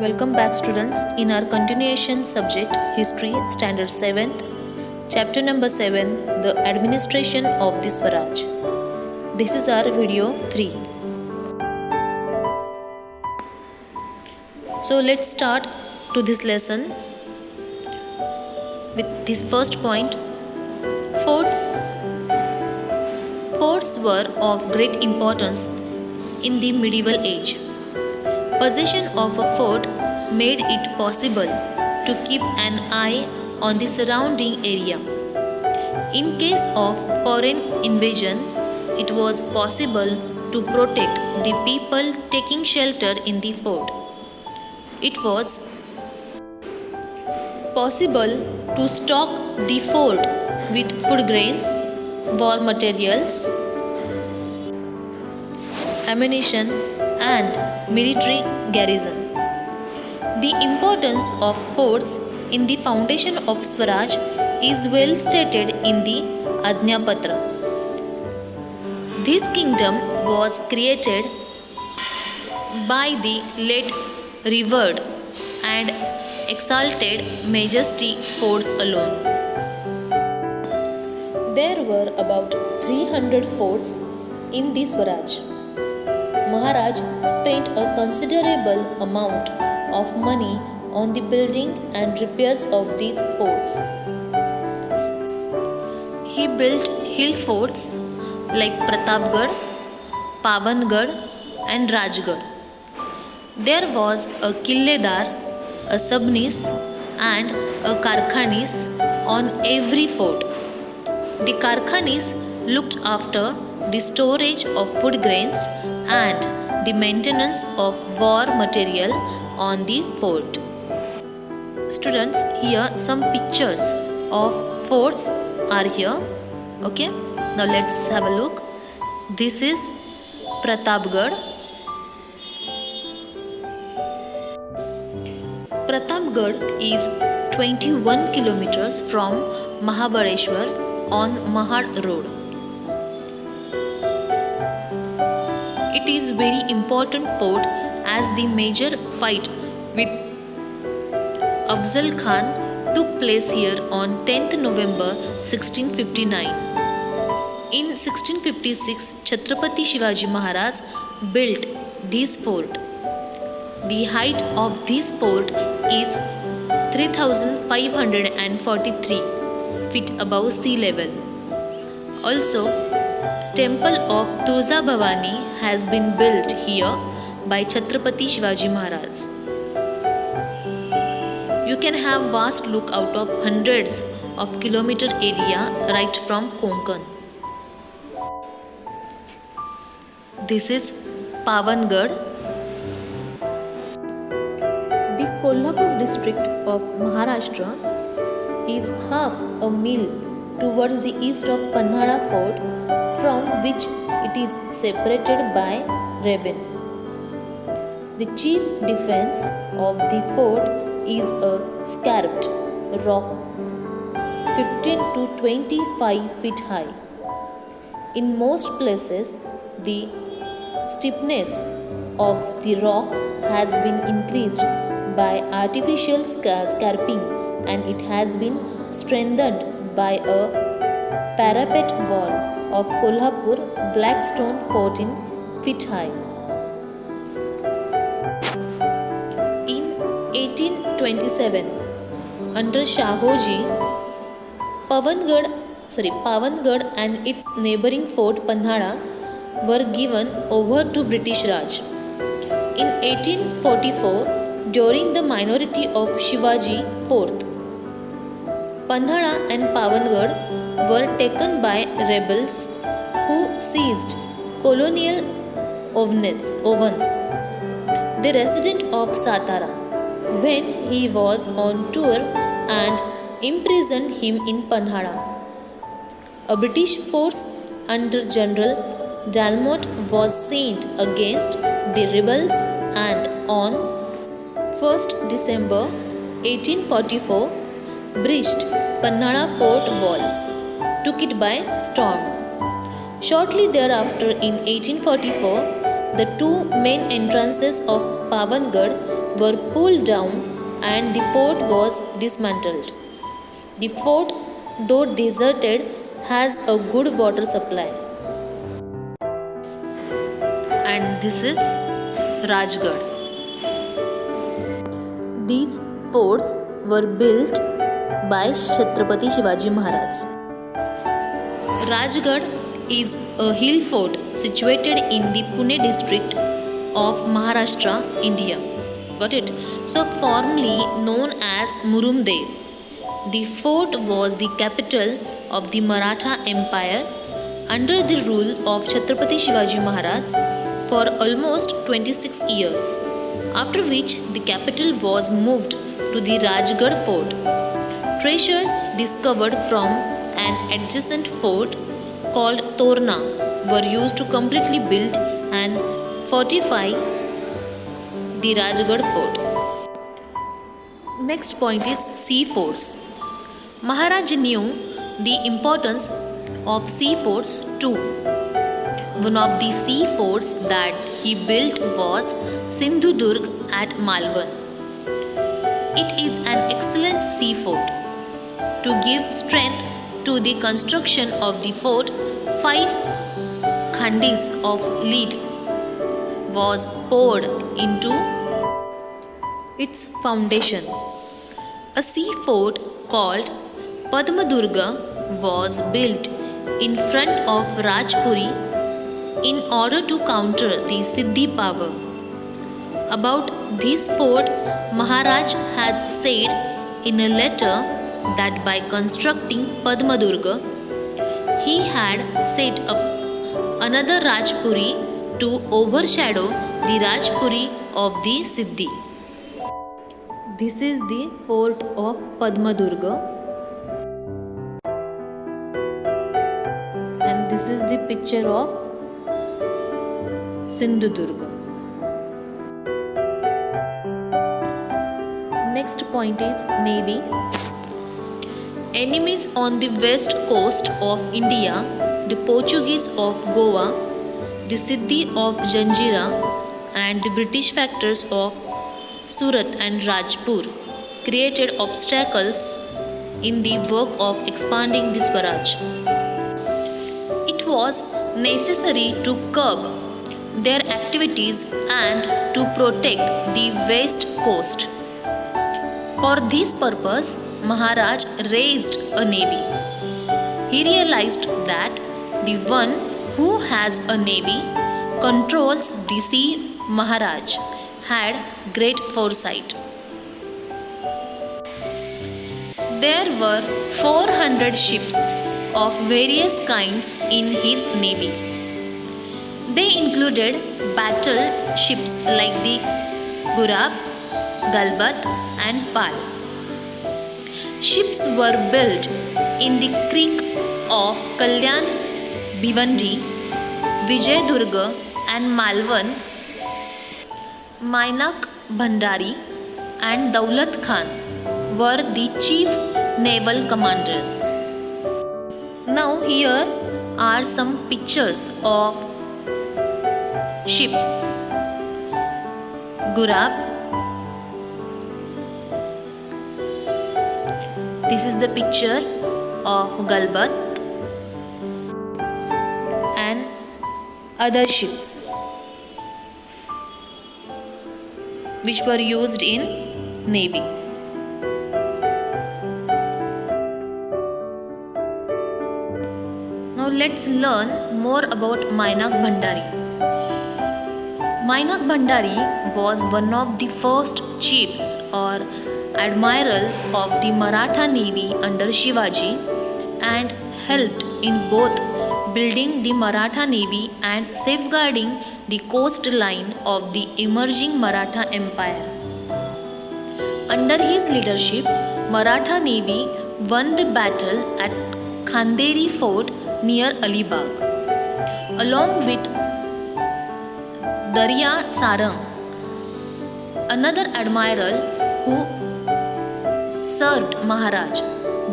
Welcome back, students, in our continuation subject History, Standard 7th, Chapter number 7, The Administration of the Swaraj. This is our video 3. So let's start to this lesson with this first point. Forts were of great importance in the medieval age. Possession of a fort made it possible to keep an eye on the surrounding area. In case of foreign invasion, it was possible to protect the people taking shelter in the fort. It was possible to stock the fort with food grains, war materials, ammunition, and military garrison. The importance of forts in the foundation of Swaraj is well stated in the Ajnapatra. This kingdom was created by the late revered and exalted Majesty forts alone. There were about 300 forts in the Swaraj. Maharaj spent a considerable amount of money on the building and repairs of these forts. He built hill forts like Pratapgarh, Pavangarh, and Rajgarh. There was a Killedar, a Sabnis, and a Karkhanis on every fort. The Karkhanis looked after the storage of food grains and the maintenance of war material on the fort. Students, here some pictures of forts are here. Okay, now let's have a look. This is Pratapgarh. Pratapgarh is 21 kilometers from Mahabaleshwar on Mahad Road. It is very important fort as the major fight with Afzal Khan took place here on 10th November 1659. In 1656, Chhatrapati Shivaji Maharaj built this fort. The height of this fort is 3,543 feet above sea level. Also, Temple of Tulsa Bhavani has been built here by Chhatrapati Shivaji Maharaj. You can have vast look out of hundreds of kilometer area right from Konkan. This is Pavangarh. The Kolhapur district of Maharashtra is half a mile towards the east of Panhala fort, from which it is separated by Ravin. The chief defense of the fort is a scarped rock 15 to 25 feet high. In most places, the steepness of the rock has been increased by artificial scarping, and it has been strengthened by a parapet wall of Kolhapur black stone 14 feet high. In 1827, under Shahoji, Pavangarh and its neighboring fort Panhala were given over to British Raj. In 1844, during the minority of Shivaji IV, Panhala and Pavangarh were taken by rebels who seized colonial ovens. The resident of Satara, when he was on tour, and imprisoned him in Panhala. A British force under General Dalmot was sent against the rebels, and on 1st December 1844 breached Panhala fort walls, took it by storm. Shortly thereafter, in 1844, the two main entrances of Pavangarh were pulled down and the fort was dismantled. The fort, though deserted, has a good water supply. And this is Rajgarh. These forts were built by Chhatrapati Shivaji Maharaj. Rajgarh is a hill fort situated in the Pune district of Maharashtra, India. Got it? So formerly known as Murumdev. The fort was the capital of the Maratha Empire under the rule of Chhatrapati Shivaji Maharaj for almost 26 years, after which the capital was moved to the Rajgarh fort. Treasures discovered from an adjacent fort called Torna were used to completely build and fortify the Rajgarh fort. Next point is sea forts. Maharaj knew the importance of sea forts too. One of the sea forts that he built was Sindhudurg at Malvan. It is an excellent sea fort. To give strength to the construction of the fort, 5 khandis of lead was poured into its foundation. A sea fort called Padmadurga was built in front of Rajpuri in order to counter the Siddhi power. About this fort, Maharaj has said in a letter that by constructing Padmadurga, he had set up another Rajpuri to overshadow the Rajpuri of the Siddhi. This is the fort of Padmadurga, and this is the picture of Sindhudurga. Next point is Navy. Enemies on the west coast of India, the Portuguese of Goa, the Siddhi of Janjira, and the British factors of Surat and Rajpur created obstacles in the work of expanding the Swaraj. It was necessary to curb their activities and to protect the west coast. For this purpose, Maharaj raised a navy. He realized that the one who has a navy controls the sea. Maharaj had great foresight. There were 400 ships of various kinds in his navy. They included battle ships like the Gurab, Galbat and Pal. Ships were built in the creek of Kalyan, Bhivandi, Vijayadurga and Malvan. Mainak Bhandari and Daulat Khan were the chief naval commanders. Now here are some pictures of ships. Gurab. This is the picture of Galbat and other ships which were used in Navy. Now let's learn more about Mainak Bhandari. Mainak Bhandari was one of the first chiefs or admiral of the Maratha Navy under Shivaji and helped in both building the Maratha Navy and safeguarding the coastline of the emerging Maratha Empire. Under his leadership, Maratha Navy won the battle at Khanderi Fort near Alibag, along with Darya Sarang, another admiral who served Maharaj.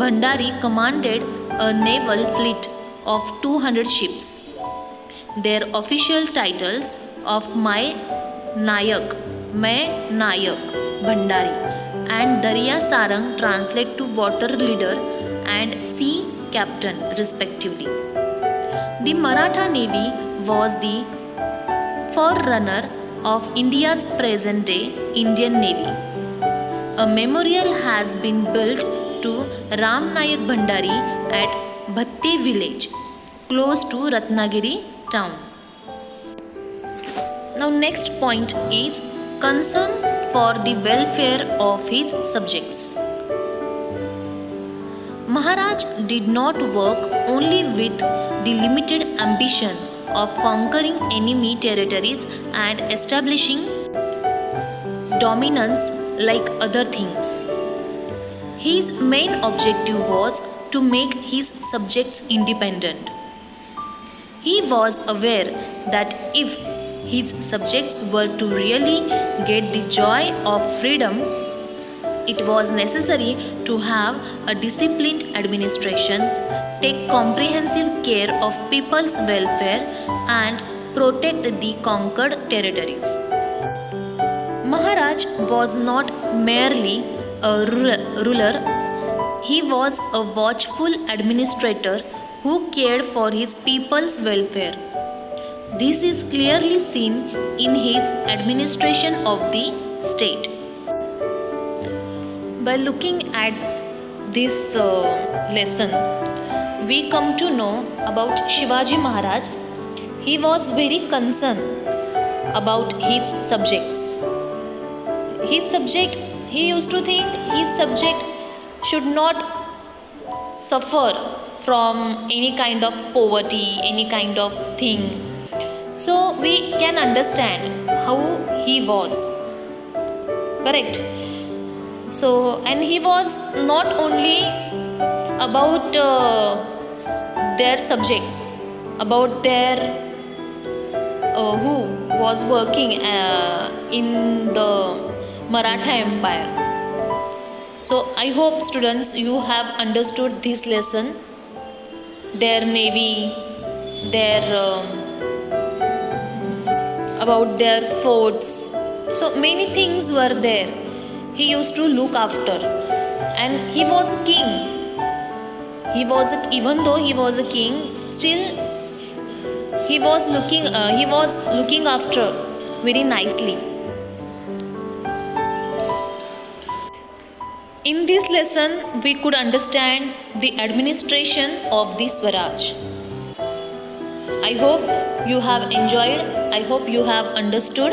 Bhandari commanded a naval fleet of 200 ships. Their official titles of Mai Nayak May Nayak Bhandari and Darya Sarang translate to water leader and sea captain respectively. The Maratha Navy was the forerunner of India's present-day Indian Navy. A memorial has been built to Ram Nayak Bhandari at Bhatte village, close to Ratnagiri town. Now next point is concern for the welfare of his subjects. Maharaj did not work only with the limited ambition of conquering enemy territories and establishing dominance like other things. His main objective was to make his subjects independent. He was aware that if his subjects were to really get the joy of freedom, it was necessary to have a disciplined administration, take comprehensive care of people's welfare, and protect the conquered territories. Maharaj was not merely a ruler, he was a watchful administrator who cared for his people's welfare. This is clearly seen in his administration of the state. By looking at this lesson, we come to know about Shivaji Maharaj. He was very concerned about his subjects. He used to think his subject should not suffer from any kind of poverty, any kind of thing. So we can understand how he was. Correct? So, and he was not only about their subjects, about their who was working in the Maratha Empire. So, I hope students you have understood this lesson, their navy, their about their forts. So many things were there. He used to look after, and he was a king. Even though he was a king, still he was looking after very nicely. In this lesson, we could understand the administration of the Swaraj. I hope you have enjoyed. I hope you have understood.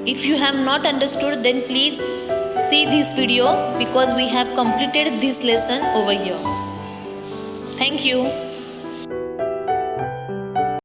If you have not understood, then please see this video because we have completed this lesson over here. Thank you.